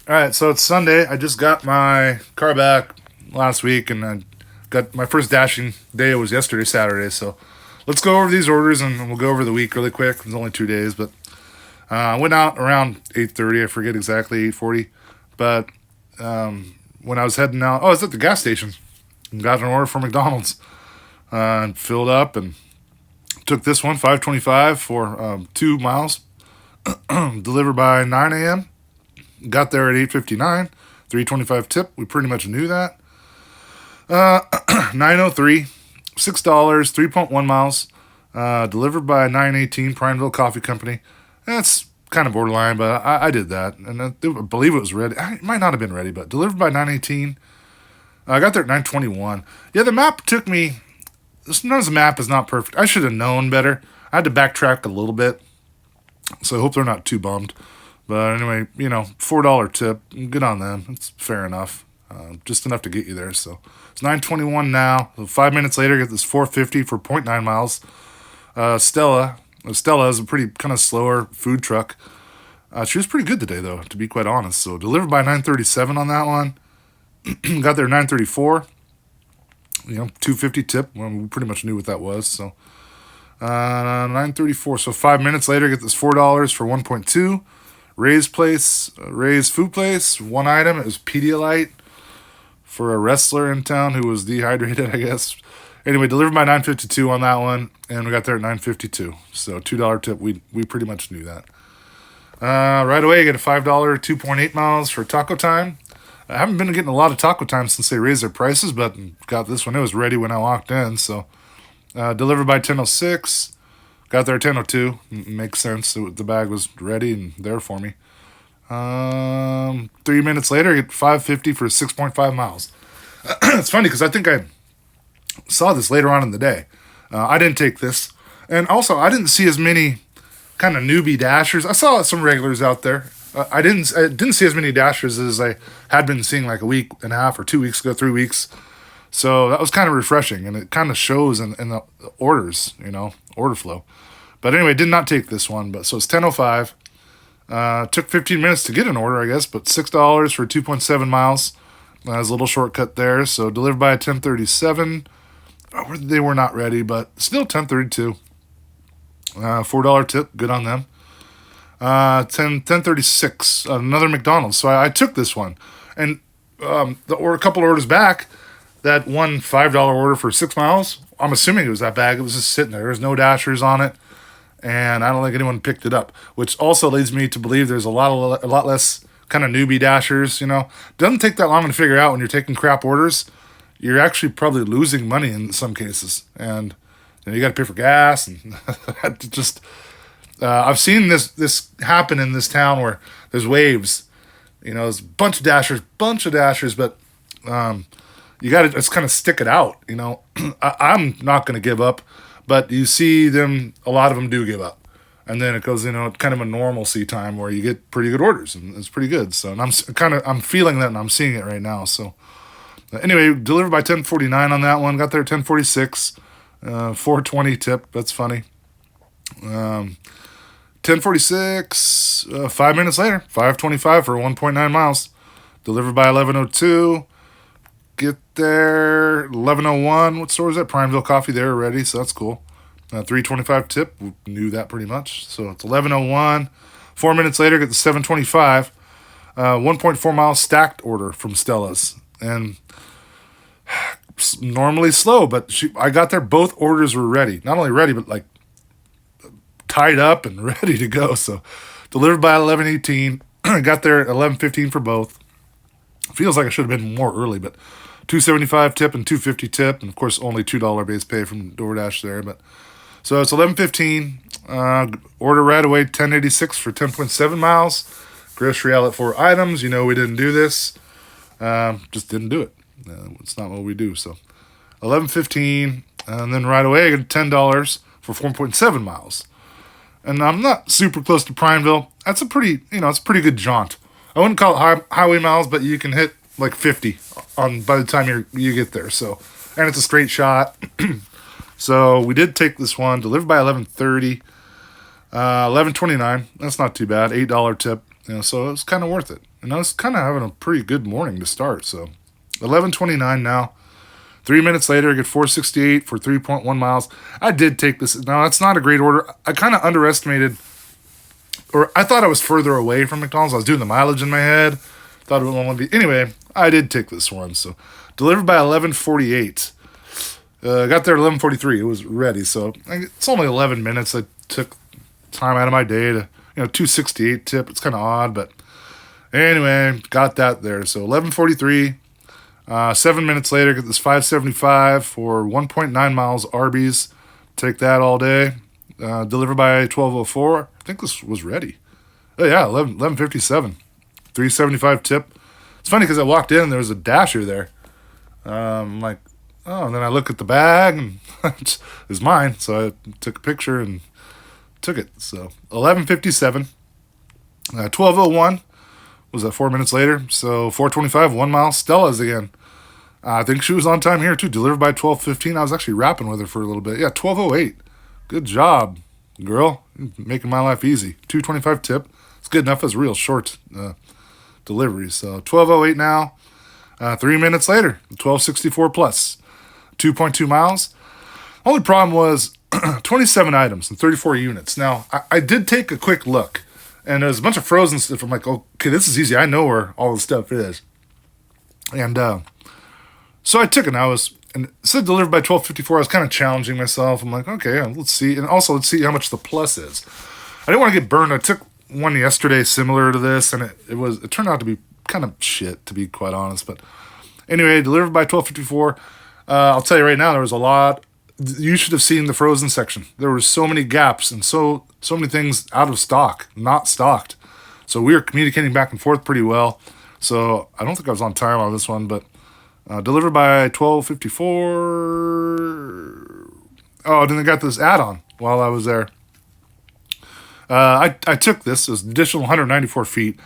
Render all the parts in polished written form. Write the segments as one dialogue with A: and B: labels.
A: All right, so it's Sunday. I just got my car back last week, and I got my first dashing day. It was yesterday, Saturday. So let's go over these orders, and we'll go over the week really quick. It's only 2 days, but I went out around 8:30. I forget exactly 8:40, but when I was heading out, I was at the gas station and got an order from McDonald's and filled up and took this one 525 for 2 miles, delivered by 9 a.m. Got there at 8:59, 325 tip. We pretty much knew that. 903, $6, 3.1 miles. Delivered by 918, Prineville Coffee Company. That's kind of borderline, but I did that, and I believe it was ready. It might not have been ready, but delivered by 918. I got there at 921. Yeah, the map took me. Sometimes the map is not perfect. I should have known better. I had to backtrack a little bit, so I hope they're not too bummed. But anyway, $4 tip, good on them. It's fair enough, just enough to get you there. So it's 9:21 now. 5 minutes later, get this 450 for zero point 0.9 miles. Stella is a pretty kind of slower food truck. She was pretty good today, though, to be quite honest. So delivered by 9:37 on that one. Got there 9:34. 250 tip. Well, we pretty much knew what that was. So 9:34. So 5 minutes later, get this $4 for 1.2. Ray's food place. One item. It was Pedialyte for a wrestler in town who was dehydrated, I guess. Anyway, delivered by 9:52 on that one, and we got there at 9:52. So $2 tip. We pretty much knew that. Right away, you get a $5 2.8 miles for Taco Time. I haven't been getting a lot of Taco Time since they raised their prices, but got this one. It was ready when I walked in. So delivered by 10:06. Got there at 10:02. Makes sense. The bag was ready and there for me. 3 minutes later, I get 550 for 6.5 miles. It's funny because I think I saw this later on in the day. I didn't take this. And also, I didn't see as many kind of newbie dashers. I saw some regulars out there. I didn't see as many dashers as I had been seeing like a week and a half or 2 weeks ago, 3 weeks. So that was kind of refreshing, and it kind of shows in the orders, order flow. But anyway, did not take this one. But so it's 10:05. Took 15 minutes to get an order, I guess, but $6 for 2.7 miles. There's a little shortcut there. So delivered by 10:37. They were not ready, but still 10:32. $4 tip, good on them. 10:36. Another McDonald's. So I took this one, and a couple orders back. That one $5 order for 6 miles, I'm assuming it was that bag. It was just sitting there. There's no dashers on it, and I don't think anyone picked it up, which also leads me to believe there's a lot less kind of newbie dashers. Doesn't take that long to figure out when you're taking crap orders. You're actually probably losing money in some cases, and you got to pay for gas, and just I've seen this happen in this town where there's waves. There's a bunch of dashers, but you got to just kind of stick it out. I'm not going to give up, but you see them, a lot of them do give up. And then it goes, kind of a normalcy time where you get pretty good orders, and it's pretty good. So and I'm feeling that, and I'm seeing it right now. So anyway, delivered by 10:49 on that one. Got there at 10:46, 420 tip. That's funny. 10:46. 5 minutes later, 5:25 for 1.9 miles. Delivered by 11:02. Get there 11:01. What store is that? Prineville Coffee there already, so that's cool. 325 tip. We knew that pretty much. So it's 11:01. 4 minutes later, get the 725. 1.4 miles stacked order from Stella's, and normally slow, but I got there. Both orders were ready. Not only ready, but like tied up and ready to go. So delivered by 11:18. Got there at 11:15 for both. Feels like I should have been more early, but $2.75 tip and $2.50 tip, and of course only $2 base pay from DoorDash there. But so it's 11:15. Order right away 10:86 for 10.7 miles. Grocery outlet 4 items. We didn't do this. Just didn't do it. It's not what we do. So 11:15, and then right away I get $10 for 4.7 miles. And I'm not super close to Prineville. That's it's a pretty good jaunt. I wouldn't call it highway miles, but you can hit like 50 by the time you get there. So, and it's a straight shot. So we did take this one, delivered by 11:30, 11:29. That's not too bad. $8 tip. So it's kind of worth it. And I was kind of having a pretty good morning to start. So 11:29 now. 3 minutes later, I get 468 for 3.1 miles. I did take this. Now, that's not a great order. I kind of underestimated, or I thought I was further away from McDonald's. I was doing the mileage in my head. Thought it would only be. Anyway, I did take this one. So delivered by 11:48. Got there at 11:43. It was ready. So it's only 11 minutes. I took time out of my day to, 268 tip. It's kind of odd, but anyway, got that there. So 11:43. 7 minutes later, get this 575 for 1.9 miles Arby's. Take that all day. Delivered by 12:04. I think this was ready. Oh yeah, 11:57. 375 tip. It's funny because I walked in and there was a dasher there. I'm like, oh, and then I look at the bag and it was mine. So I took a picture and took it. So 11:57. 12:01 was that 4 minutes later. So 4:25, 1 mile. Stella's again. I think she was on time here too. Delivered by 12:15. I was actually rapping with her for a little bit. Yeah, 12:08. Good job, girl. Making my life easy. 225 tip. It's good enough as real short deliveries. So 12:08 now. 3 minutes later, 12:64 plus. 2.2 miles. Only problem was 27 items and 34 units. Now, I did take a quick look, and there's a bunch of frozen stuff. I'm like, okay, this is easy. I know where all the stuff is. And so I took it. And it said delivered by 12:54. I was kind of challenging myself. I'm like, okay, let's see. And also, let's see how much the plus is. I didn't want to get burned. I took one yesterday similar to this, and it turned out to be kind of shit, to be quite honest. But anyway, delivered by 12:54. I'll tell you right now, there was a lot. You should have seen the frozen section. There were so many gaps and so many things out of stock, not stocked. So we were communicating back and forth pretty well. So I don't think I was on time on this one, but delivered by 12:54. Oh, then I got this add-on while I was there. I took this as additional 194 feet,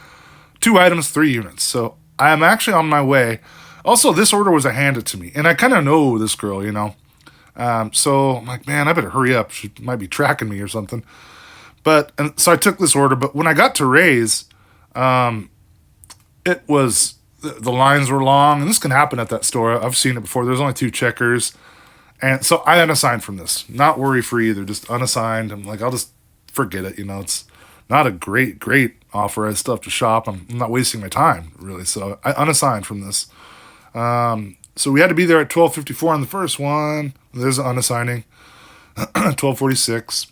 A: 2 items, 3 units. So I am actually on my way. Also, this order was handed to me, and I kind of know this girl, So I'm like, man, I better hurry up. She might be tracking me or something. So I took this order, but when I got to Ray's, it was, the lines were long, and this can happen at that store. I've seen it before. There's only 2 checkers. And so I unassigned from this. Not worry-free either, just unassigned. I'm like, I'll just forget it, It's not a great offer. I still have to shop. I'm not wasting my time, really. So I unassigned from this. So we had to be there at 12:54 on the first one. There's an unassigning. 12:46.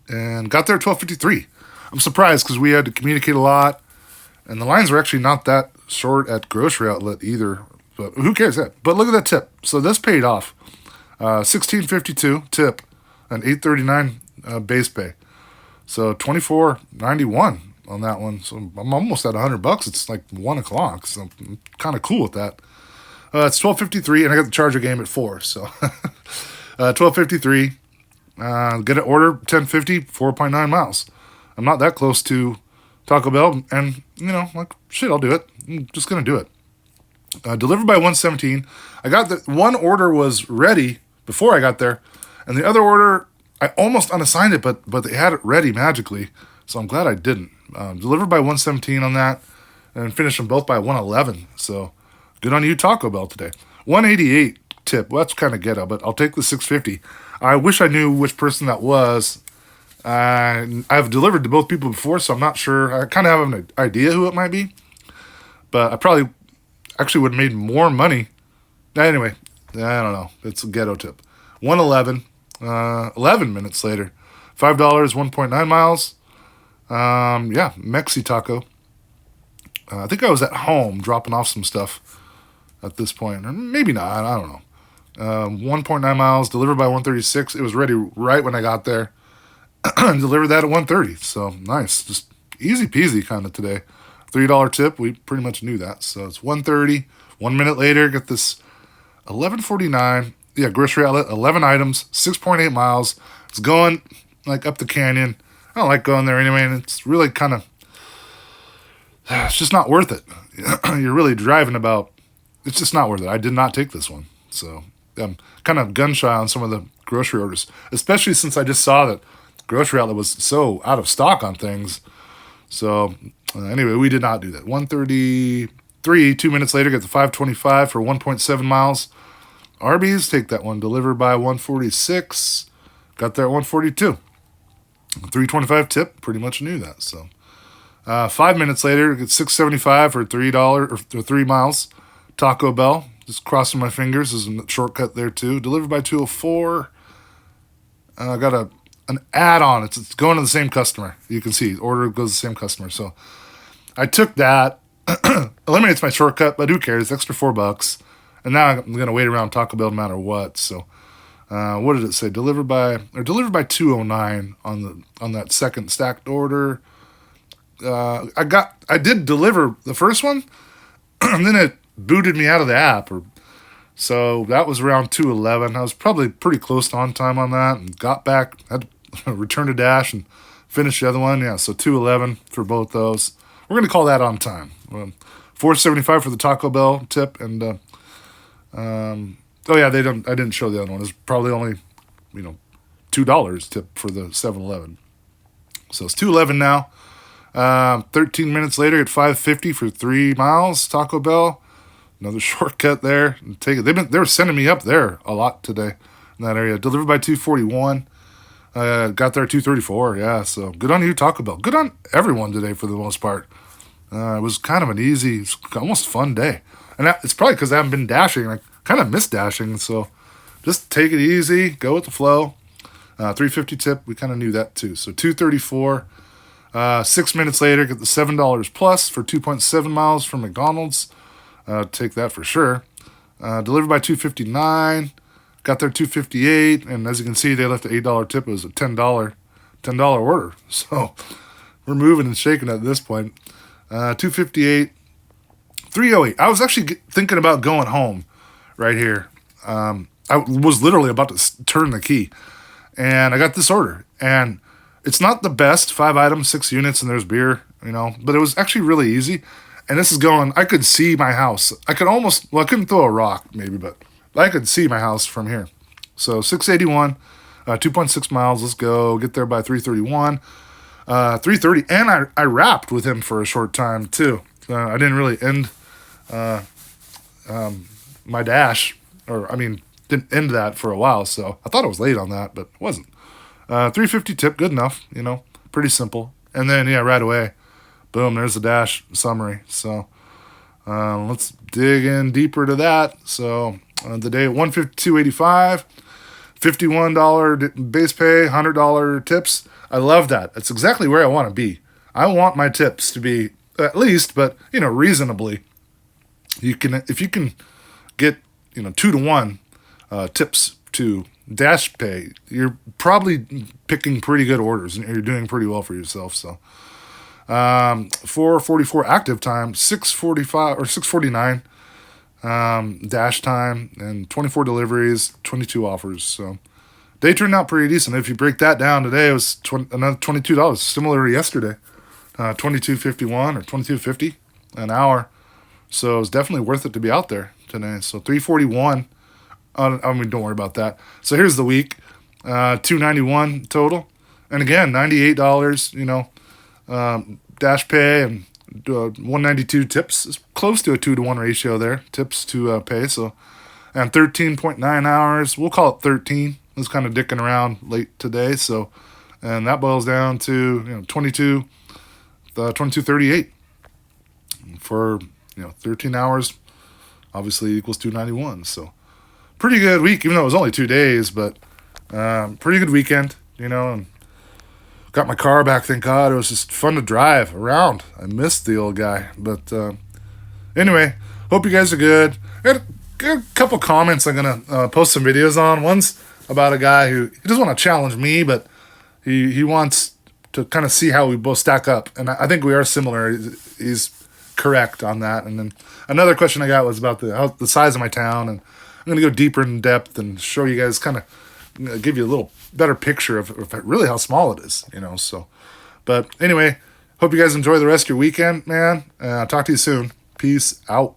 A: And got there at 12:53. I'm surprised because we had to communicate a lot. And the lines were actually not that short at grocery outlet either. But who cares that? But look at that tip. So this paid off. $16.52 tip and $8.39 base pay. So $24.91 on that one. So I'm almost at $100. It's like 1 o'clock. So I'm kind of cool with that. It's 12:53, and I got the Charger game at 4. So 12:53. Get an order 10:50, 4.9 miles. I'm not that close to Taco Bell, and like shit, I'll do it. I'm just gonna do it. Delivered by 1:17. I got the one order was ready before I got there, and the other order I almost unassigned it, but they had it ready magically, so I'm glad I didn't. Delivered by 1:17 on that, and finished them both by 1:11. So good on you, Taco Bell today. 188 tip. Well, that's kind of ghetto, but I'll take the 650. I wish I knew which person that was. I've delivered to both people before, so I'm not sure. I kind of have an idea who it might be, but I probably actually would have made more money. Anyway, I don't know. It's a ghetto tip. 111. 11 minutes later. $5, 1.9 miles. Yeah, Mexi Taco. I think I was at home dropping off some stuff at this point. Or maybe not. I don't know. 1.9 miles. Delivered by 1:36. It was ready right when I got there. Delivered that at 1:30. So nice. Just easy peasy kind of today. $3 tip. We pretty much knew that. So it's 1:30. 1 minute later, get this 11:49. Yeah, grocery outlet, 11 items, 6.8 miles. It's going like up the canyon. I don't like going there anyway, and it's really kind of, it's just not worth it. You're really driving about, it's just not worth it. I did not take this one. So I'm kind of gun shy on some of the grocery orders, especially since I just saw that grocery outlet was so out of stock on things. So Anyway, we did not do that. 133, 2 minutes later, get the 525 for 1.7 miles. Arby's, take that one. Delivered by 146. Got there at 142. 325 tip, pretty much knew that. So 5 minutes later, get 675 for $3 or 3 miles. Taco Bell, just crossing my fingers. There's a shortcut there too. Delivered by 204. Got an add-on. It's going to the same customer. You can see order goes to the same customer. So I took that. Eliminates my shortcut, but who cares? Extra $4. And now I'm gonna wait around Taco Bell no matter what. So what did it say? Delivered by 209 on that second stacked order. I did deliver the first one, and then it booted me out of the app. So that was around 211. I was probably pretty close to on time on that, and got back, had to return to Dash and finish the other one. Yeah, so 211 for both those. We're gonna call that on time. 475 for the Taco Bell tip, and oh yeah, I didn't show the other one. It's probably only $2 tip for the 7-Eleven. So it's 211 now. 13 minutes later at 550 for 3 miles. Taco Bell, another shortcut there. Take it. They were sending me up there a lot today in that area. Delivered by 241. Got there at 234. Yeah, so good on you, Taco Bell. Good on everyone today for the most part. It was kind of an easy, almost fun day. And it's probably because I haven't been dashing. I kind of miss dashing, so just take it easy, go with the flow. 350 tip, we kind of knew that too. So 234. 6 minutes later, get the $7 plus for 2.7 miles from McDonald's. Take that for sure. Delivered by 259. Got there 258, and as you can see, they left an $8 tip. It was a $10 order. So we're moving and shaking at this point. 258, 308. I was actually thinking about going home right here. I was literally about to turn the key, and I got this order. And it's not the best, 5 items, 6 units, and there's beer, but it was actually really easy. And this is going, I could see my house. I couldn't throw a rock maybe, but I could see my house from here. So 681, 2.6 miles, let's go. Get there by 331. 3:30, and I rapped with him for a short time too. I didn't really end my dash, didn't end that for a while. So I thought I was late on that, but it wasn't. 350 tip, good enough. Pretty simple. And then right away, boom, there's the dash summary. So let's dig in deeper to that. So the day at 152.85, $51 base pay, $100 tips. I love that. That's exactly where I want to be. I want my tips to be at least, but reasonably. If you can get 2-to-1 tips to dash pay, you're probably picking pretty good orders and you're doing pretty well for yourself. So 4:44 active time, 6:45 or 6:49 dash time, and 24 deliveries, 22 offers. So day turned out pretty decent. If you break that down today, it was another $22, similar to yesterday, $22.51 or $22.50 an hour. So it's definitely worth it to be out there today. So 341. Don't worry about that. So here's the week, 291 total, and again $98. Dash pay and 192 tips. Is close to a 2-to-1 ratio there. Tips to pay. So and 13.9 hours. We'll call it 13. I was kind of dicking around late today. So and that boils down to 22.38 for 13 hours. Obviously equals 291. So pretty good week, even though it was only 2 days, but pretty good weekend, and got my car back, thank God. It was just fun to drive around. I missed the old guy, but anyway, hope you guys are good. I got a couple comments I'm going to post some videos on. One's about a guy he doesn't want to challenge me, but he wants to kind of see how we both stack up, and I think we are similar. He's correct on that. And then another question I got was about the size of my town, and I'm going to go deeper in depth and show you guys, kind of give you a little better picture of really how small it is, so. But anyway, hope you guys enjoy the rest of your weekend, man. Talk to you soon. Peace out.